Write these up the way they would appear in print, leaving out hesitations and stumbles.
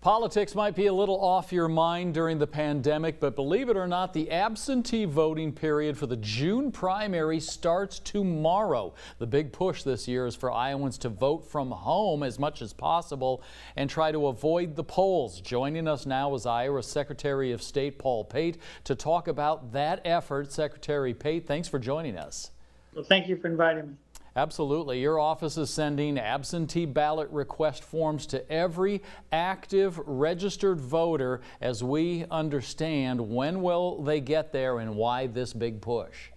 Politics might be a little off your mind during the pandemic, but believe it or not, the absentee voting period for the June primary starts tomorrow. The big push this year is for Iowans to vote from home as much as possible and try to avoid the polls. Joining us now is Iowa Secretary of State Pate to talk about that effort. Secretary Pate, thanks for joining us. Well, thank you for inviting me. Absolutely. Your office is sending absentee ballot request forms to every active registered voter. As we understand, when will they get there and why this big push?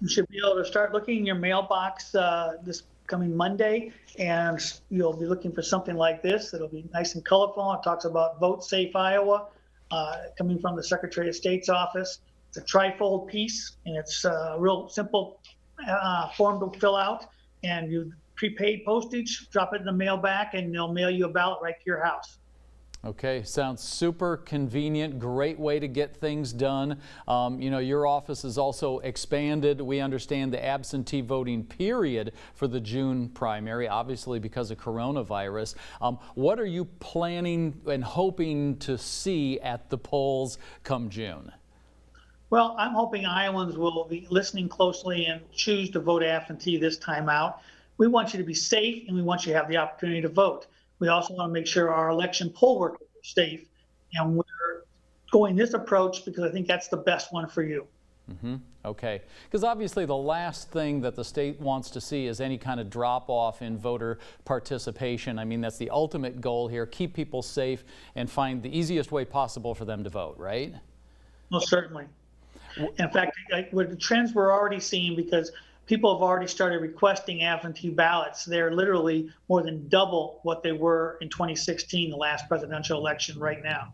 You should be able to start looking in your mailbox this coming Monday, and you'll be looking for something like this. It'll be nice and colorful. It talks about Vote Safe Iowa, coming from the Secretary of State's office. It's a trifold piece, and it's a real simple form to fill out, and you prepaid postage, drop it in the mail back, and they'll mail you a ballot right to your house. Okay, sounds super convenient, great way to get things done. You know, your office is also expanded. We understand the absentee voting period for the June primary, obviously because of coronavirus. What are you planning and hoping to see at the polls come June? Well, I'm hoping Iowans will be listening closely and choose to vote absentee this time out. We want you to be safe, and we want you to have the opportunity to vote. We also want to make sure our election poll workers are safe, and we're going this approach because I think that's the best one for you. Okay, because obviously the last thing that the state wants to see is any kind of drop off in voter participation. I mean, that's the ultimate goal here, keep people safe and find the easiest way possible for them to vote, right? Most certainly. In fact, with the trends we're already seeing, because people have already started requesting absentee ballots, they're literally more than double what they were in 2016, the last presidential election right now.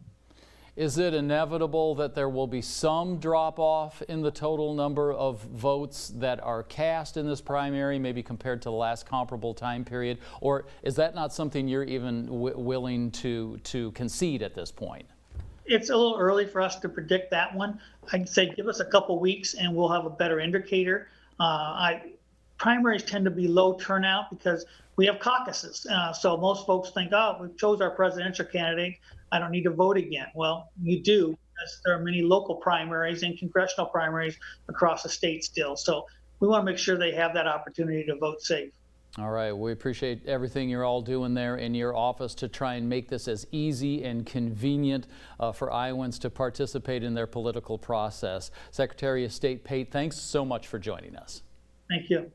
Is it inevitable that there will be some drop off in the total number of votes that are cast in this primary, maybe compared to the last comparable time period? Or is that not something you're even willing to concede at this point? It's a little early for us to predict that one. I'd say give us a couple weeks and we'll have a better indicator. Primaries tend to be low turnout because we have caucuses. So most folks think, oh, we chose our presidential candidate, I don't need to vote again. Well, you do, because there are many local primaries and congressional primaries across the state still. So we want to make sure they have that opportunity to vote safe. All right, we appreciate everything you're all doing there in your office to try and make this as easy and convenient for Iowans to participate in their political process. Secretary of State Pate, thanks so much for joining us. Thank you.